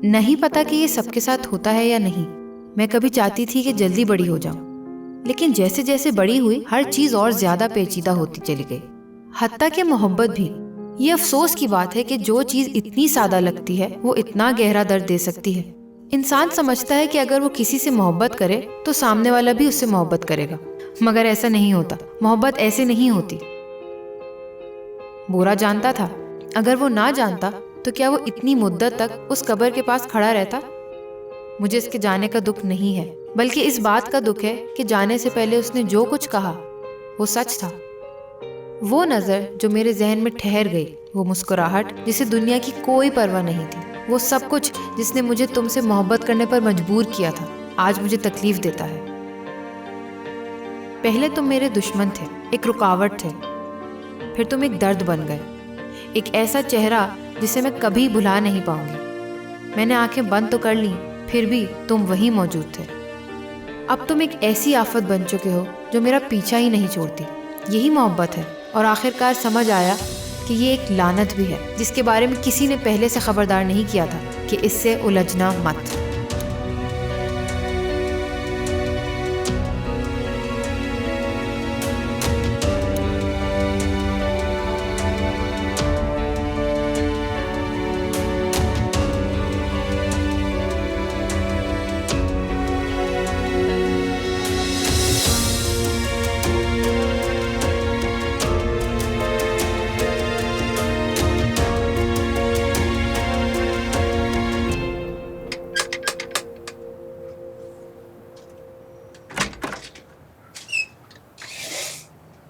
नहीं पता कि ये सबके साथ होता है या नहीं। मैं कभी चाहती थी कि जल्दी बड़ी हो जाऊं, लेकिन जैसे जैसे बड़ी हुई हर चीज और ज्यादा पेचीदा होती चली गई, हत्ता कि मोहब्बत भी। ये अफसोस की बात है कि जो चीज इतनी सादा लगती है वो इतना गहरा दर्द दे सकती है। इंसान समझता है कि अगर वो किसी से मोहब्बत करे तो सामने वाला भी उससे मोहब्बत करेगा, मगर ऐसा नहीं होता। मोहब्बत ऐसे नहीं होती। बोरा जानता था, अगर वो ना जानता तो क्या वो इतनी मुद्दत तक उस कब्र के पास खड़ा रहता। मुझे इसके जाने का दुख नहीं है, बल्कि इस बात का दुख है कि जाने से पहले उसने जो कुछ कहा वो सच था। वो नजर जो मेरे जहन में ठहर गई, वो मुस्कुराहट जिसे दुनिया की कोई परवाह नहीं थी, वो सब कुछ जिसने मुझे तुमसे मोहब्बत करने पर मजबूर किया था, आज मुझे तकलीफ देता है। पहले तुम मेरे दुश्मन थे, एक रुकावट थे, फिर तुम एक दर्द बन गए, एक ऐसा चेहरा जिसे मैं कभी भुला नहीं पाऊंगी। मैंने आंखें बंद तो कर ली, फिर भी तुम वहीं मौजूद थे। अब तुम एक ऐसी आफत बन चुके हो जो मेरा पीछा ही नहीं छोड़ती। यही मोहब्बत है। और आखिरकार समझ आया कि ये एक लानत भी है जिसके बारे में किसी ने पहले से खबरदार नहीं किया था कि इससे उलझना मत।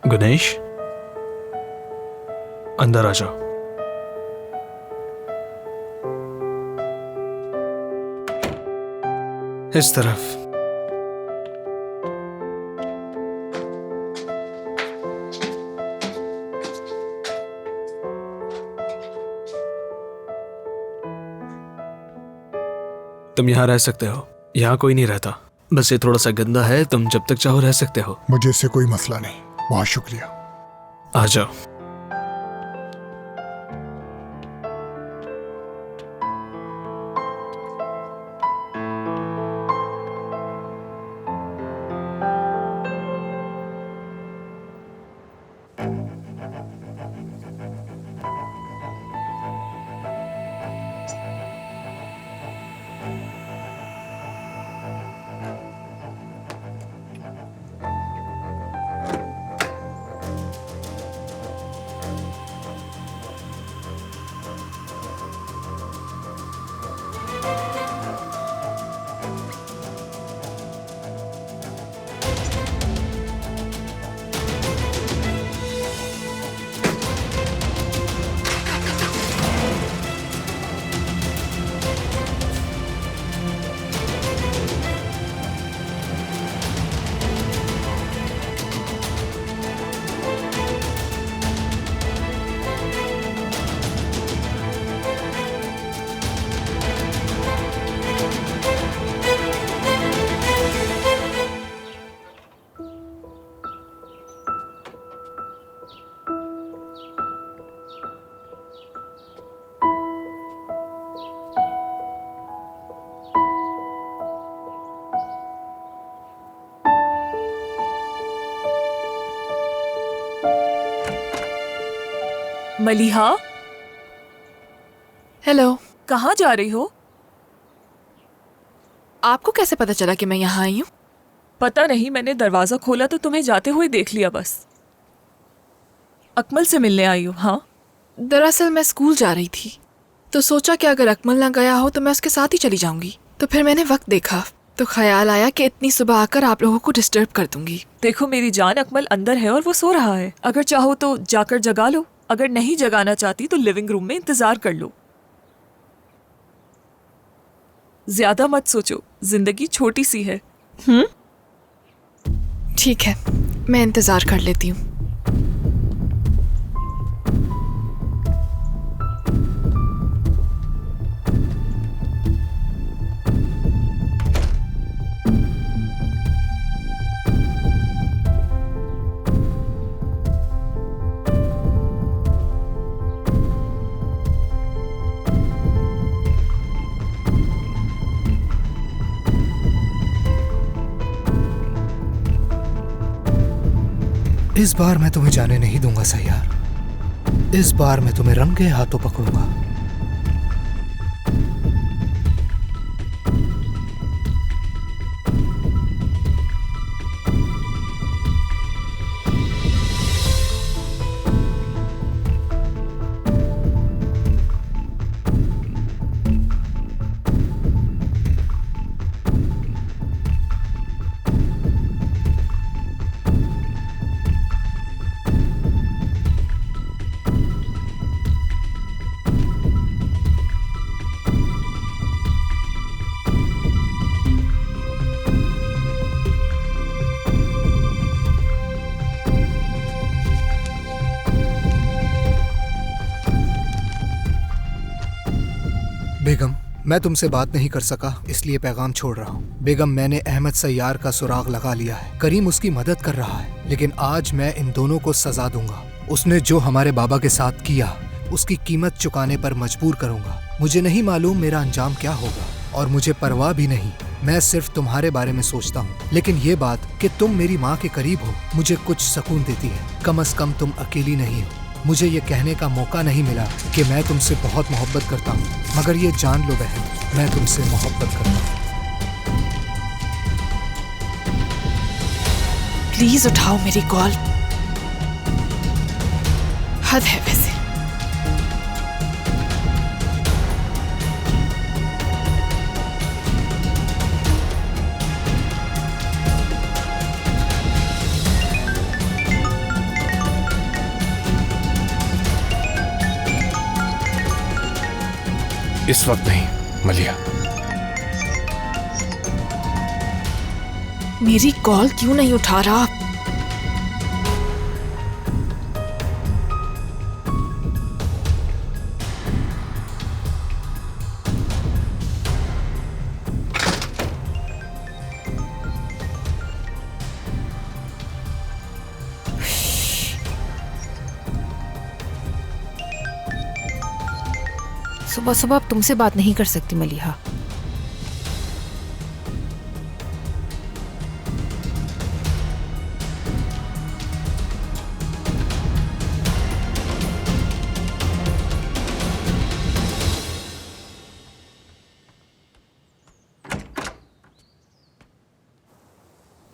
गणेश, अंदर आ जाओ। इस तरफ। तुम यहाँ रह सकते हो, यहाँ कोई नहीं रहता। बस ये थोड़ा सा गंदा है, तुम जब तक चाहो रह सकते हो। मुझे इससे कोई मसला नहीं, बहुत शुक्रिया। आ जाओ। मलिहा, हेलो। कहाँ जा रही हो? आपको कैसे पता चला कि मैं यहाँ आई हूँ? पता नहीं, मैंने दरवाजा खोला तो तुम्हें जाते हुए देख लिया बस। अकमल से मिलने आई हूँ। हाँ, दरअसल मैं स्कूल जा रही थी तो सोचा कि अगर अकमल ना गया हो तो मैं उसके साथ ही चली जाऊंगी। तो फिर मैंने वक्त देखा तो ख्याल आया कि इतनी सुबह आकर आप लोगों को डिस्टर्ब कर दूंगी। देखो मेरी जान, अकमल अंदर है और वो सो रहा है। अगर चाहो तो जाकर जगा लो, अगर नहीं जगाना चाहती तो लिविंग रूम में इंतजार कर लो। ज्यादा मत सोचो, जिंदगी छोटी सी है। ठीक है, मैं इंतजार कर लेती हूँ। इस बार मैं तुम्हें जाने नहीं दूंगा सैयार। इस बार मैं तुम्हें रंगे हाथों पकड़ूंगा। बेगम, मैं तुमसे बात नहीं कर सका इसलिए पैगाम छोड़ रहा हूँ। बेगम, मैंने अहमद सैयार का सुराग लगा लिया है। करीम उसकी मदद कर रहा है, लेकिन आज मैं इन दोनों को सजा दूंगा। उसने जो हमारे बाबा के साथ किया उसकी कीमत चुकाने पर मजबूर करूंगा। मुझे नहीं मालूम मेरा अंजाम क्या होगा और मुझे परवाह भी नहीं। मैं सिर्फ तुम्हारे बारे में सोचता हूँ, लेकिन ये बात कि तुम मेरी माँ के करीब हो मुझे कुछ सुकून देती है। कम से कम तुम अकेली नहीं हो। मुझे ये कहने का मौका नहीं मिला कि मैं तुमसे बहुत मोहब्बत करता हूँ, मगर ये जान लो बहन, मैं तुमसे मोहब्बत करता हूँ। प्लीज उठाओ मेरी कॉल। हद है वैसे। इस वक्त नहीं मलिया। मेरी कॉल क्यों नहीं उठा रहा? सुबह सुबह अब तुमसे बात नहीं कर सकती मलिहा।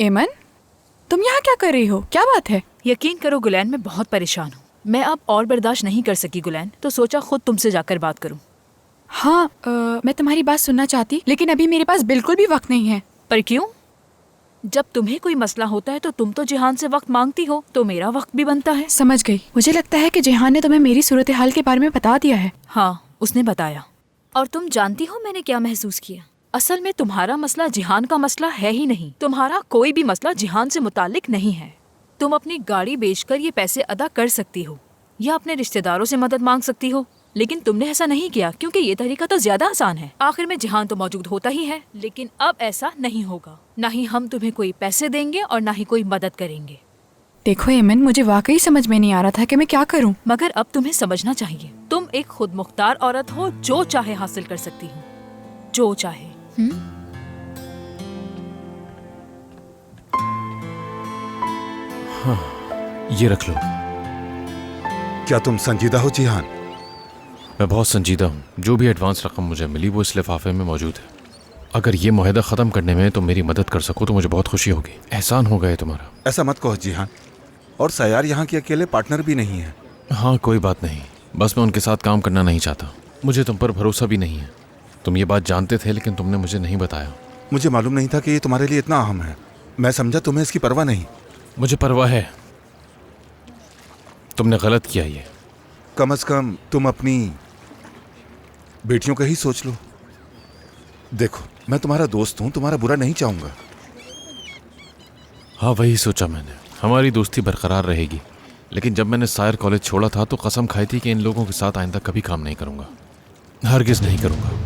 एमन, तुम यहाँ क्या कर रही हो? क्या बात है? यकीन करो गुलैन, मैं बहुत परेशान हूँ। मैं अब और बर्दाश्त नहीं कर सकी गुलैन, तो सोचा खुद तुमसे जाकर बात करूँ। हाँ, मैं तुम्हारी बात सुनना चाहती, लेकिन अभी मेरे पास बिल्कुल भी वक्त नहीं है। पर क्यों? जब तुम्हें कोई मसला होता है तो तुम तो जिहान से वक्त मांगती हो, तो मेरा वक्त भी बनता है। समझ गई। मुझे लगता है कि जिहान ने तुम्हें मेरी सूरत हाल के बारे में बता दिया है। हाँ, उसने बताया। और तुम जानती हो मैंने क्या महसूस किया? असल में तुम्हारा मसला जिहान का मसला है ही नहीं। तुम्हारा कोई भी मसला जिहान से मुतालिक नहीं है। तुम अपनी गाड़ी बेचकर ये पैसे अदा कर सकती हो या अपने रिश्तेदारों से मदद मांग सकती हो, लेकिन तुमने ऐसा नहीं किया क्योंकि ये तरीका तो ज्यादा आसान है। आखिर में जिहान तो मौजूद होता ही है, लेकिन अब ऐसा नहीं होगा। ना ही हम तुम्हें कोई पैसे देंगे और ना ही कोई मदद करेंगे। देखो एमन, मुझे वाकई समझ में नहीं आ रहा था कि मैं क्या करूं। मगर अब तुम्हें समझना चाहिए, तुम एक खुद मुख्तार औरत हो, जो चाहे हासिल कर सकती हो, जो चाहे। हाँ, ये रख लो। क्या तुम संजीदा हो जिहान? मैं बहुत संजीदा हूँ। जो भी एडवांस रकम मुझे मिली वो इस लिफाफे में मौजूद है। अगर ये मुआहदा ख़त्म करने में तुम मेरी मदद कर सको तो मुझे बहुत खुशी होगी। एहसान होगा ये तुम्हारा। ऐसा मत कहो जिहान, और सयार यहाँ के अकेले पार्टनर भी नहीं है। हाँ, कोई बात नहीं, बस मैं उनके साथ काम करना नहीं चाहता। मुझे तुम पर भरोसा भी नहीं है। तुम ये बात जानते थे लेकिन तुमने मुझे नहीं बताया। मुझे मालूम नहीं था कि ये तुम्हारे लिए इतना अहम है। मैं समझा तुम्हें इसकी परवाह नहीं। मुझे परवाह है। तुमने गलत किया ये। कम से कम तुम अपनी बेटियों का ही सोच लो। देखो, मैं तुम्हारा दोस्त हूँ, तुम्हारा बुरा नहीं चाहूँगा। हाँ, वही सोचा मैंने। हमारी दोस्ती बरकरार रहेगी, लेकिन जब मैंने सायर कॉलेज छोड़ा था तो कसम खाई थी कि इन लोगों के साथ आइंदा कभी काम नहीं करूँगा, हरगिज़ नहीं करूँगा।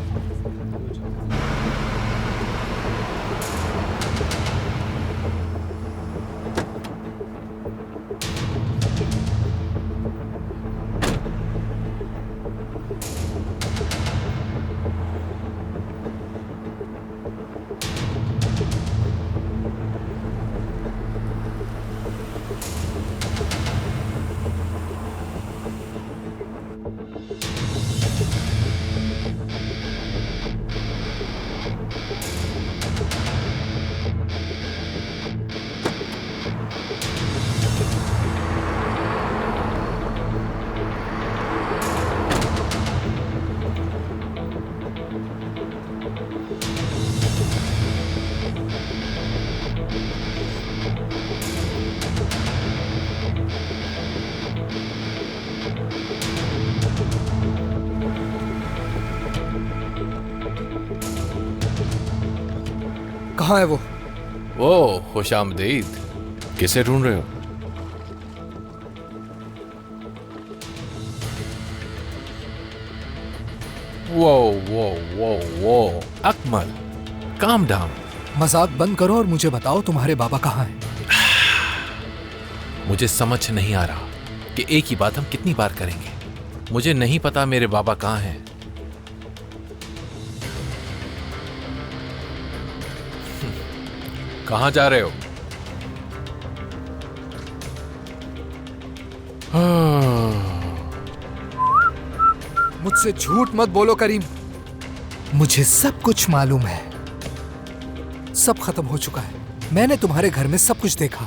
कहाँ है वो? ओ खुशामदीद। किसे ढूंढ रहे हो? वो वो वो वो अकमल, काम डाउन। मजाक बंद करो और मुझे बताओ तुम्हारे बाबा कहाँ हैं? मुझे समझ नहीं आ रहा कि एक ही बात हम कितनी बार करेंगे। मुझे नहीं पता मेरे बाबा कहाँ हैं। कहाँ जा रहे हो? मुझसे झूठ मत बोलो करीम। मुझे सब कुछ मालूम है। सब खत्म हो चुका है। मैंने तुम्हारे घर में सब कुछ देखा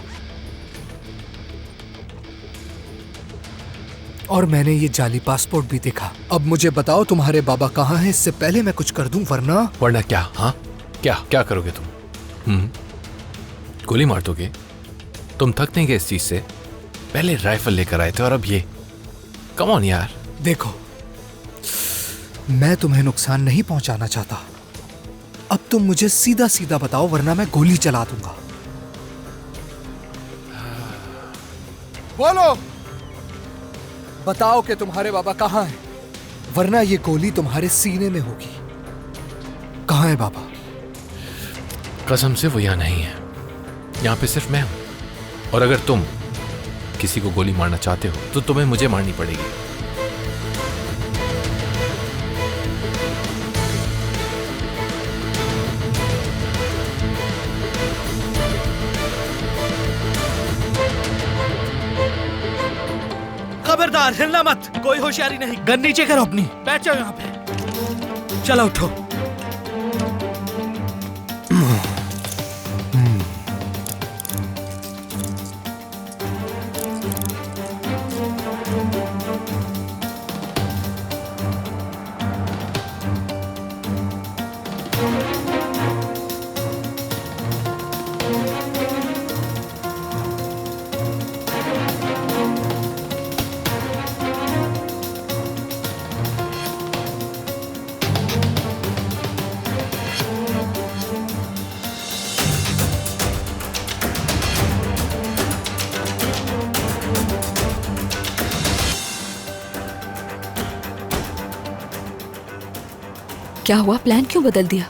और मैंने ये जाली पासपोर्ट भी देखा। अब मुझे बताओ तुम्हारे बाबा कहाँ हैं, इससे पहले मैं कुछ कर दूं, वरना क्या? हाँ, क्या करोगे तुम? गोली मार दोगे? तुम थक नहीं गए इस चीज से? पहले राइफल लेकर आए थे और अब ये। कम ऑन यार। देखो, मैं तुम्हें नुकसान नहीं पहुंचाना चाहता। अब तुम मुझे सीधा सीधा बताओ, वरना मैं गोली चला दूंगा। बोलो, बताओ कि तुम्हारे बाबा कहाँ हैं, वरना ये गोली तुम्हारे सीने में होगी। कहाँ है बाबा? कसम से वो यहाँ नहीं है। यहाँ पे सिर्फ मैं हूं। और अगर तुम किसी को गोली मारना चाहते हो तो तुम्हें मुझे मारनी पड़ेगी। खबरदार, हिलना मत। कोई होशियारी नहीं। गन नीचे करो अपनी। बैठ जाओ यहाँ पे। चलो उठो। क्या हुआ? प्लान क्यों बदल दिया?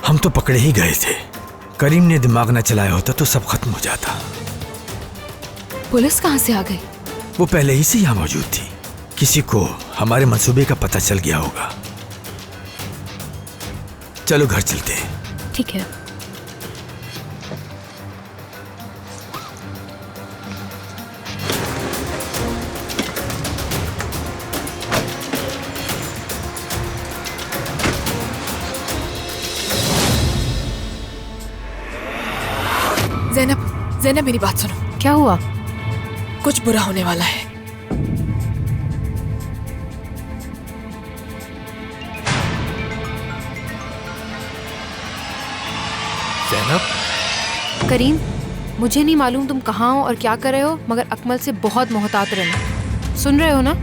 हम तो पकड़े ही गए थे। करीम ने दिमाग न चलाया होता तो सब खत्म हो जाता। पुलिस कहाँ से आ गई? वो पहले ही से यहाँ मौजूद थी। किसी को हमारे मंसूबे का पता चल गया होगा। चलो घर चलते हैं। ठीक है। ज़ैनब मेरी बात सुनो। क्या हुआ? कुछ बुरा होने वाला है। ज़ैनब। करीम, मुझे नहीं मालूम तुम कहाँ हो और क्या कर रहे हो, मगर अकमल से बहुत मोहतात रहना। सुन रहे हो ना?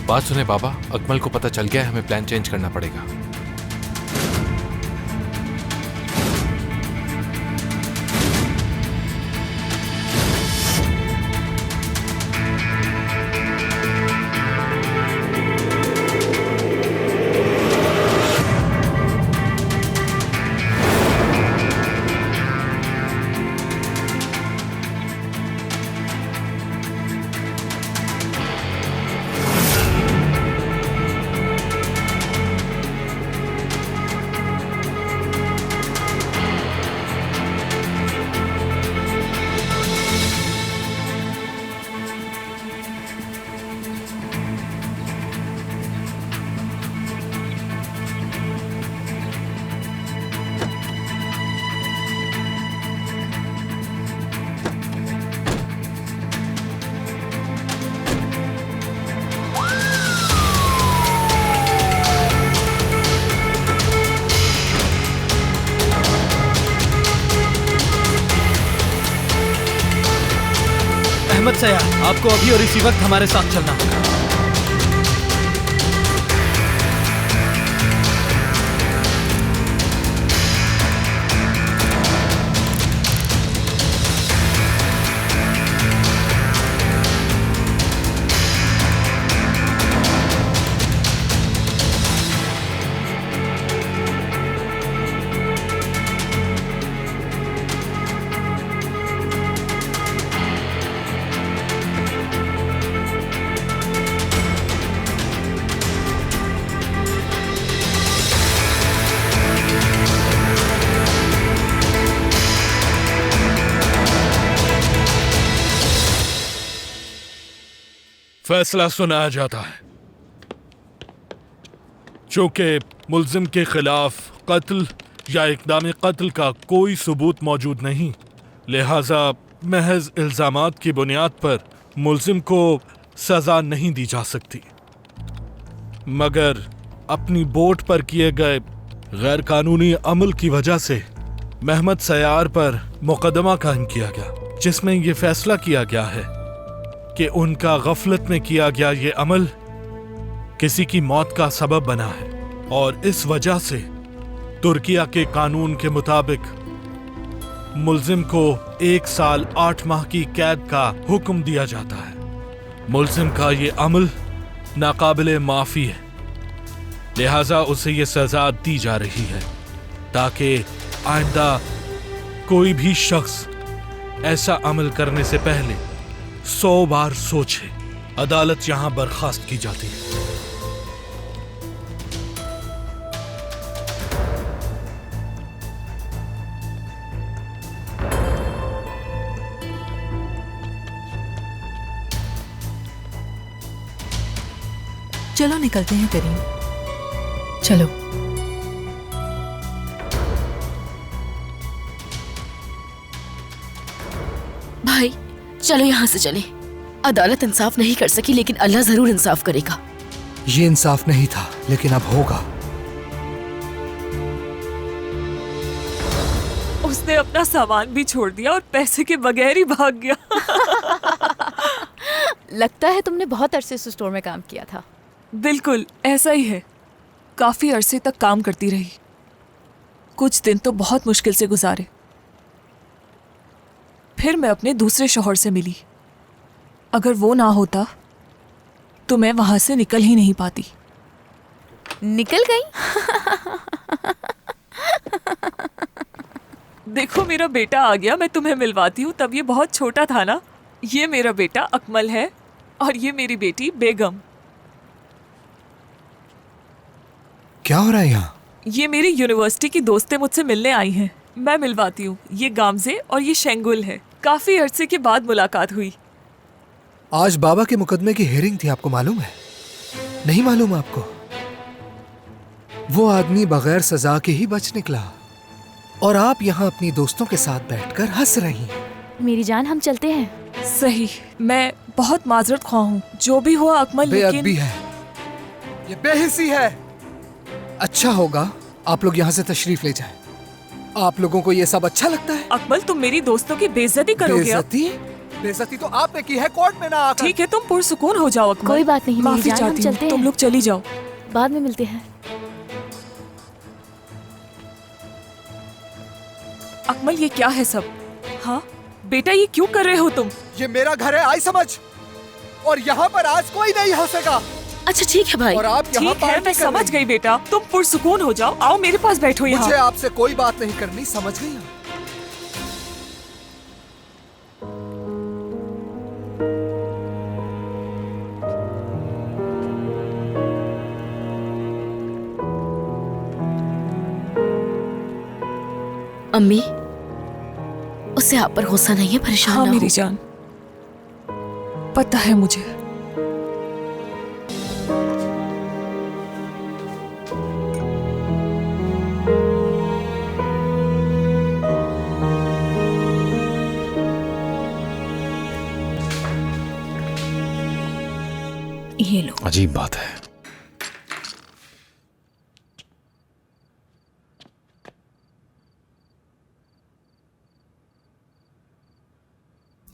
बात सुने बाबा, अकमल को पता चल गया है, हमें प्लान चेंज करना पड़ेगा। अहमद सयार, आपको अभी और इसी वक्त हमारे साथ चलना होगा। फैसला सुनाया जाता है। चूंकि मुल्जिम के खिलाफ कत्ल या इक़दाम कत्ल का कोई सबूत मौजूद नहीं, लिहाजा महज इल्ज़ामात की बुनियाद पर मुल्जिम को सज़ा नहीं दी जा सकती। मगर अपनी बोट पर किए गए गैर कानूनी अमल की वजह से महमद सयार पर मुकदमा कायम किया गया, जिसमें यह फैसला किया गया है कि उनका गफलत में किया गया ये अमल किसी की मौत का सबब बना है, और इस वजह से तुर्किया के कानून के मुताबिक मुल्जिम को 1 साल 8 माह की कैद का हुक्म दिया जाता है। मुल्जिम का ये अमल नाकाबिले माफ़ी है, लिहाजा उसे ये सज़ा दी जा रही है ताकि आइंदा कोई भी शख्स ऐसा अमल करने से पहले 100 बार सोचे। अदालत यहाँ बर्खास्त की जाती है। चलो निकलते हैं करीम, चलो। भाई चलो यहाँ से चले। अदालत इंसाफ नहीं कर सकी, लेकिन अल्लाह जरूर इंसाफ करेगा। ये इंसाफ नहीं था, लेकिन अब होगा। उसने अपना सामान भी छोड़ दिया और पैसे के बगैर ही भाग गया। लगता है तुमने बहुत अरसे से स्टोर में काम किया था। बिल्कुल ऐसा ही है। काफी अरसे तक काम करती रही। कुछ दिन तो बहुत मुश्किल से गुजारे। फिर मैं अपने दूसरे शौहर से मिली। अगर वो ना होता तो मैं वहां से निकल ही नहीं पाती। निकल गई? देखो मेरा बेटा आ गया, मैं तुम्हें मिलवाती हूँ। तब ये बहुत छोटा था ना। ये मेरा बेटा अकमल है और ये मेरी बेटी बेगम। क्या हो रहा है यहाँ? ये मेरी यूनिवर्सिटी की दोस्तें मुझसे मिलने आई हैं। मैं मिलवाती हूँ। ये गामजे और ये शेंगुल है। काफी अरसे के बाद मुलाकात हुई। आज बाबा के मुकदमे की हियरिंग थी, आपको मालूम है? नहीं मालूम आपको? वो आदमी बगैर सजा के ही बच निकला और आप यहाँ अपनी दोस्तों के साथ बैठकर हंस रही हैं। मेरी जान, हम चलते हैं। सही, मैं बहुत माजरत ख्वाह हूँ। जो भी हुआ अकमल, बेअदबी है, ये बेहिसी है। अच्छा होगा आप लोग यहाँ से तशरीफ ले जाएं। आप लोगों को ये सब अच्छा लगता है? अकमल, तुम मेरी दोस्तों की बेइज्जती करोगे। बेइज्जती? बेइज्जती तो आपने की है, कोर्ट में ना आकर। ठीक है, तुम पुरसुकून हो जाओ अकमल। कोई बात नहीं, माफी चाहती हूँ। तुम लोग चली जाओ, बाद में मिलते हैं। अकमल, ये क्या है सब? हाँ बेटा, ये क्यों कर रहे हो तुम? ये मेरा घर है, आई समझ। और यहाँ पर आज कोई नहीं हंसेगा। अच्छा ठीक है भाई। और आप यहाँ ठीक है, मैं समझ गई बेटा। तुम पुरसुकून हो जाओ। आओ मेरे पास बैठो यहाँ। मुझे आपसे कोई बात नहीं करनी, समझ गई? अम्मी, उससे आप पर गुस्सा नहीं है? परेशान हाँ ना मेरी हो। जान, पता है मुझे। ये लो। अजीब बात है।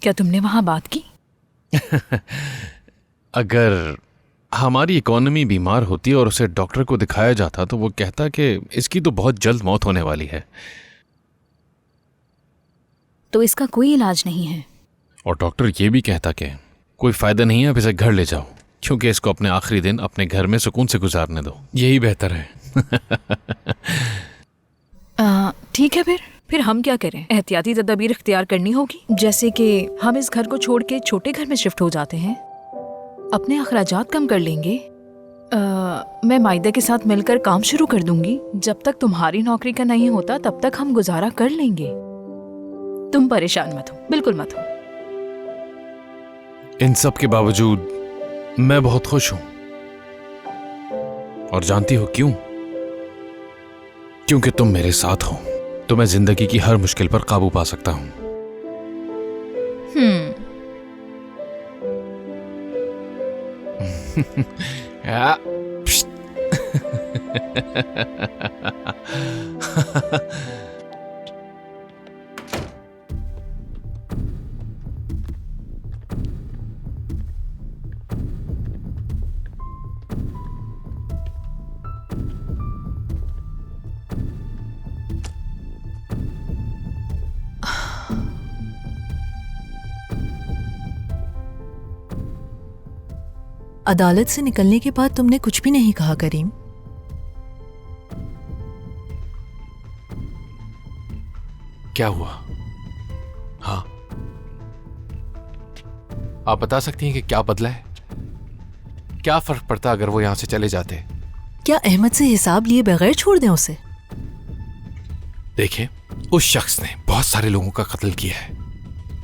क्या तुमने वहां बात की? अगर हमारी इकोनॉमी बीमार होती और उसे डॉक्टर को दिखाया जाता तो वो कहता कि इसकी तो बहुत जल्द मौत होने वाली है, तो इसका कोई इलाज नहीं है। और डॉक्टर ये भी कहता कि कोई फायदा नहीं है, आप इसे घर ले जाओ, क्योंकि इसको अपने आखिरी दिन अपने घर में सुकून से गुजारने दो, यही बेहतर है। ठीक है, फिर हम क्या करें? एहतियाती तदबीर इख्तियार करनी होगी, जैसे कि हम इस घर को छोड़ के छोटे घर में शिफ्ट हो जाते हैं, अपने अखराजात कम कर लेंगे। मैं माइदा के साथ मिलकर काम शुरू कर दूंगी। जब तक तुम्हारी नौकरी का नहीं होता तब तक हम गुजारा कर लेंगे। तुम परेशान मत हो, बिल्कुल मत हो। इन सब के बावजूद मैं बहुत खुश हूं। और जानती हो क्यों? क्योंकि तुम मेरे साथ हो, तो मैं जिंदगी की हर मुश्किल पर काबू पा सकता हूं। या, अदालत से निकलने के बाद तुमने कुछ भी नहीं कहा करीम। क्या हुआ? हाँ, आप बता सकती हैं कि क्या बदला है? क्या फर्क पड़ता अगर वो यहां से चले जाते? क्या अहमद से हिसाब लिए बगैर छोड़ दें उसे? देखिए, उस शख्स ने बहुत सारे लोगों का कत्ल किया है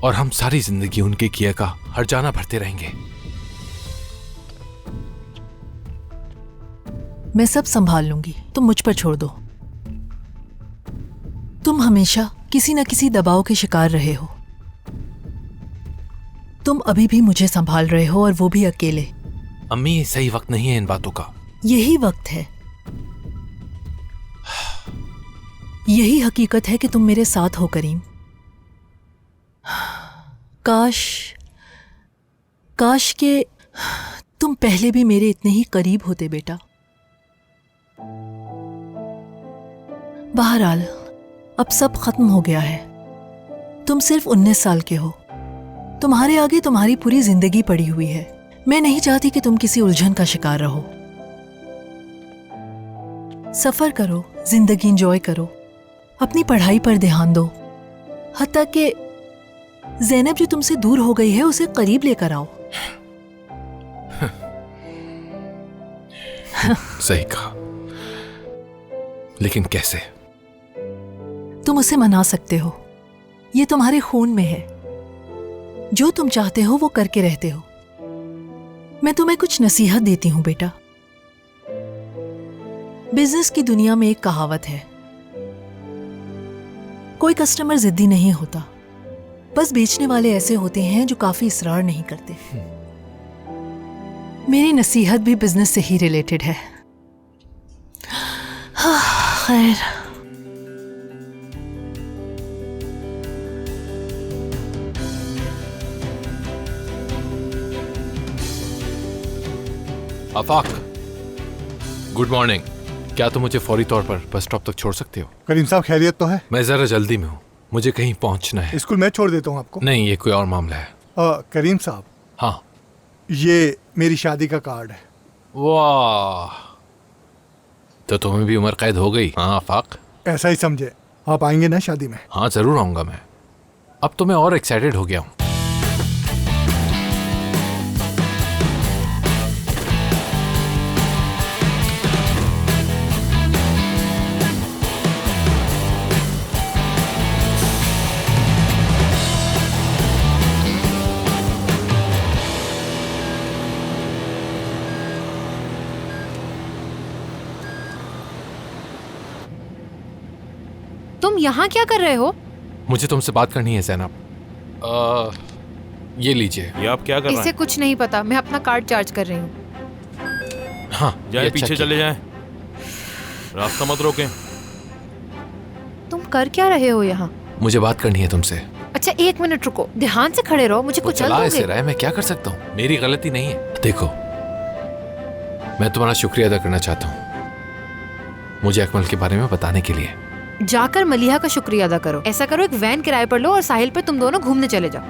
और हम सारी जिंदगी उनके किए का हर्जाना भरते रहेंगे। मैं सब संभाल लूंगी, तुम मुझ पर छोड़ दो। तुम हमेशा किसी न किसी दबाव के शिकार रहे हो। तुम अभी भी मुझे संभाल रहे हो और वो भी अकेले। अम्मी, ये सही वक्त नहीं है इन बातों का। यही वक्त है। यही हकीकत है कि तुम मेरे साथ हो करीम। काश के तुम पहले भी मेरे इतने ही करीब होते बेटा। बहरहाल अब सब खत्म हो गया है। तुम सिर्फ 19 साल के हो। तुम्हारे आगे तुम्हारी पूरी जिंदगी पड़ी हुई है। मैं नहीं चाहती कि तुम किसी उलझन का शिकार रहो। सफर करो, जिंदगी एंजॉय करो, अपनी पढ़ाई पर ध्यान दो। हत्ता कि ज़ैनब जो तुमसे दूर हो गई है उसे करीब लेकर आओ। सही कहा, लेकिन कैसे? तुम उसे मना सकते हो, ये तुम्हारे खून में है। जो तुम चाहते हो वो करके रहते हो। मैं तुम्हें कुछ नसीहत देती हूं बेटा। बिजनेस की दुनिया में एक कहावत है, कोई कस्टमर जिद्दी नहीं होता, बस बेचने वाले ऐसे होते हैं जो काफी इसरार नहीं करते। मेरी नसीहत भी बिजनेस से ही रिलेटेड है। खैर, आफाक, गुड मॉर्निंग। क्या तुम मुझे फौरी तौर पर बस स्टॉप तक छोड़ सकते हो? करीम साहब खैरियत तो है? मैं जरा जल्दी में हूँ, मुझे कहीं पहुंचना है। स्कूल मैं छोड़ देता हूँ आपको। नहीं, ये कोई और मामला है। करीम साहब। हाँ, ये मेरी शादी का कार्ड है। वाह, तो तुम्हें भी उम्र कैद हो गई। हाँ आफाक, ऐसा ही समझे। आप आएंगे ना शादी में? हाँ जरूर आऊंगा मैं। अब तो मैं और एक्साइटेड हो गया हूँ। तुम यहाँ क्या कर रहे हो? मुझे तुमसे बात करनी है ज़ैनब। ये लीजिए। ये आप क्या कर रहे हैं? इसे कुछ नहीं पता, मैं अपना कार्ड चार्ज कर रही हूँ। हाँ, जाए पीछे चले जाएं, रास्ता मत रोकें। तुम कर क्या रहे हो यहाँ? मुझे बात करनी है तुमसे। अच्छा 1 मिनट रुको, ध्यान से खड़े रहो, मुझे कुछ चला ऐसे रहा है, मैं क्या कर सकता हूँ? मेरी गलती नहीं है। देखो, मैं तुम्हारा शुक्रिया अदा करना चाहता हूँ मुझे अकमल के बारे में बताने के लिए। जाकर मलिहा का शुक्रिया अदा करो। ऐसा करो, एक वैन किराए पर लो और साहिल पे तुम दोनों घूमने चले जाओ।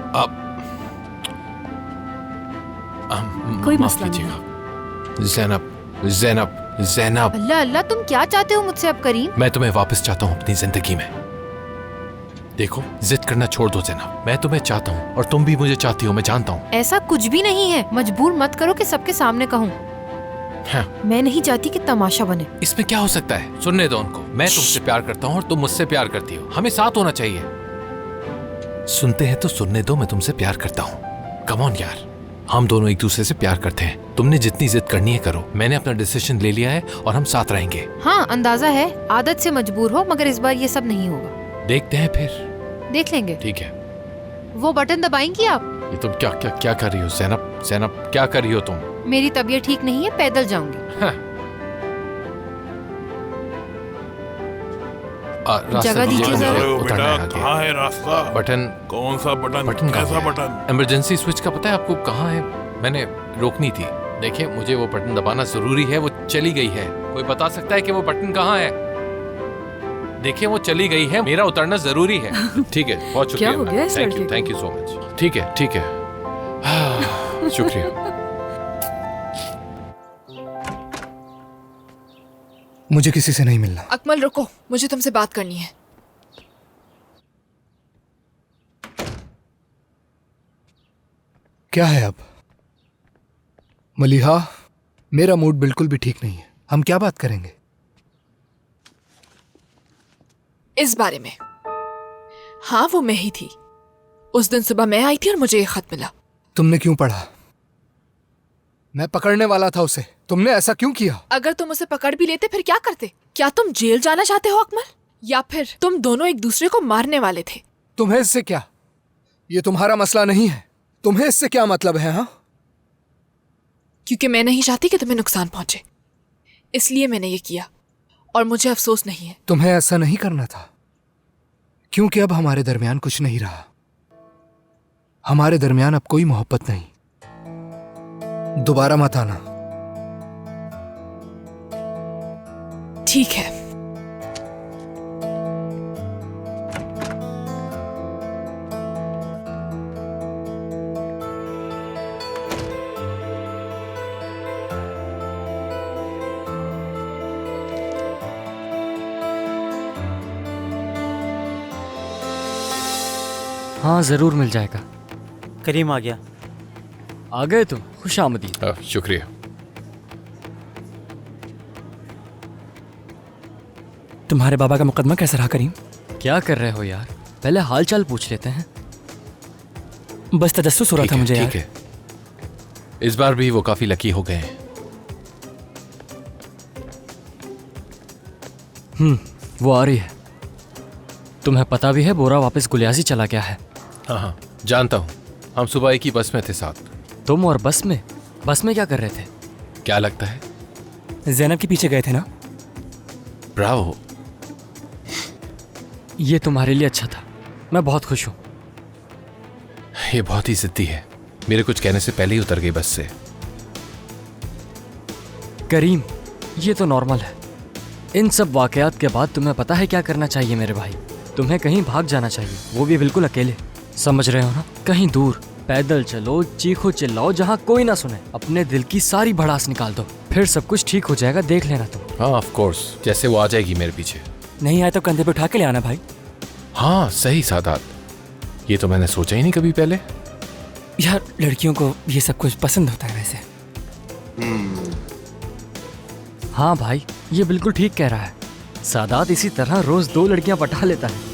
कोई माफ मसला नहीं। कीजिएगा ज़ैनब, ज़ैनब, ज़ैनब। अल्लाह अल्लाह, तुम क्या चाहते हो मुझसे अब करीम? मैं तुम्हें वापस चाहता हूँ अपनी जिंदगी में। देखो, जिद करना छोड़ दो ज़ैनब। मैं तुम्हें चाहता हूँ और तुम भी मुझे चाहती हो, मैं जानता हूँ। ऐसा कुछ भी नहीं है, मजबूर मत करो कि सबके सामने कहूँ। हाँ। मैं नहीं चाहती कि तमाशा बने। इसमें क्या हो सकता है? सुनने दो उनको। मैं तुमसे प्यार करता हूँ और तुम मुझसे प्यार करती हो, हमें साथ होना चाहिए। सुनते हैं तो सुनने दो, मैं तुमसे प्यार करता हूँ। कम ऑन यार, हम दोनों एक दूसरे से प्यार करते हैं। तुमने जितनी जिद करनी है करो, मैंने अपना डिसीजन ले लिया है और हम साथ रहेंगे। हाँ, अंदाजा है आदत से मजबूर हो, मगर इस बार ये सब नहीं होगा। देखते हैं फिर। देख लेंगे। ठीक है। वो बटन दबाएंगी आप? ये तुम क्या क्या क्या कर रही हो ज़ैनब? ज़ैनब क्या कर रही हो तुम? मेरी तबीयत ठीक नहीं है, पैदल जाऊंगी। हाँ। जगह दीजिए जरा। कहाँ है रास्ता? बटन कौन सा बटन? कैसा बटन? इमरजेंसी स्विच का पता है आपको कहाँ है? मैंने रोकनी थी। देखिए मुझे वो बटन दबाना जरूरी है, वो चली गई है। कोई बता सकता है कि वो बटन कहाँ है? देखिए वो चली गई है, मेरा उतरना जरूरी है। ठीक है, बहुत शुक्रिया। क्या हो गया इस लड़के को? Thank you so much. ठीक है ठीक है, शुक्रिया। मुझे किसी से नहीं मिलना। अकमल रुको, मुझे तुमसे बात करनी है। क्या है अब? मलिहा, मेरा मूड बिल्कुल भी ठीक नहीं है। हम क्या बात करेंगे? इस बारे में। हाँ, वो मैं ही थी। उस दिन सुबह मैं आई थी और मुझे ये खत मिला। तुमने क्यों पढ़ा? मैं पकड़ने वाला था उसे। तुमने ऐसा क्यों किया? अगर तुम उसे पकड़ भी लेते फिर क्या करते? क्या तुम जेल जाना चाहते हो अकमल? या फिर तुम दोनों एक दूसरे को मारने वाले थे? तुम्हें इससे क्या? ये तुम्हारा मसला नहीं है। तुम्हें इससे क्या मतलब है? हाँ, क्योंकि मैं नहीं चाहती कि तुम्हें नुकसान पहुंचे, इसलिए मैंने ये किया और मुझे अफसोस नहीं है। तुम्हें ऐसा नहीं करना था, क्योंकि अब हमारे दरमियान कुछ नहीं रहा। हमारे दरमियान अब कोई मोहब्बत नहीं। दोबारा मत आना। ठीक है। हाँ जरूर मिल जाएगा। करीम आ गया। आ गए तुम? खुश आमदीद। शुक्रिया। तुम्हारे बाबा का मुकदमा कैसा रहा करीम? क्या कर रहे हो यार, पहले हाल चाल पूछ लेते हैं। बस तजस्सुस हो रहा था मुझे यार। ठीक है, इस बार भी वो काफी लकी हो गए हैं। वो आ रही है। तुम्हें पता भी है बोरा वापस गुलियासी चला गया है? हाँ हाँ जानता हूँ, हम सुबह एक ही बस में थे साथ। तुम और बस में? बस में क्या कर रहे थे? क्या लगता है? ज़ैनब के पीछे गए थे ना? ब्रावो। ये तुम्हारे लिए अच्छा था, मैं बहुत खुश हूँ। ये बहुत ही जिद्दी है, मेरे कुछ कहने से पहले ही उतर गई बस से। करीम, ये तो नॉर्मल है। इन सब वाकयात के बाद तुम्हें पता है क्या करना चाहिए मेरे भाई? तुम्हें कहीं भाग जाना चाहिए, वो भी बिल्कुल अकेले। समझ रहे हो ना? कहीं दूर पैदल चलो, चीखो चिल्लाओ, जहाँ कोई ना सुने। अपने दिल की सारी भड़ास निकाल दो, फिर सब कुछ ठीक हो जाएगा, देख लेना तुम। हाँ ऑफ कोर्स, जैसे वो आ जाएगी मेरे पीछे। नहीं आए तो कंधे पे उठा के ले आना भाई। हाँ सही सादात, ये तो मैंने सोचा ही नहीं कभी पहले। यार लड़कियों को ये सब कुछ पसंद होता है वैसे। हाँ भाई, ये बिल्कुल ठीक कह रहा है। सादात इसी तरह रोज 2 लड़कियां पटा लेता है।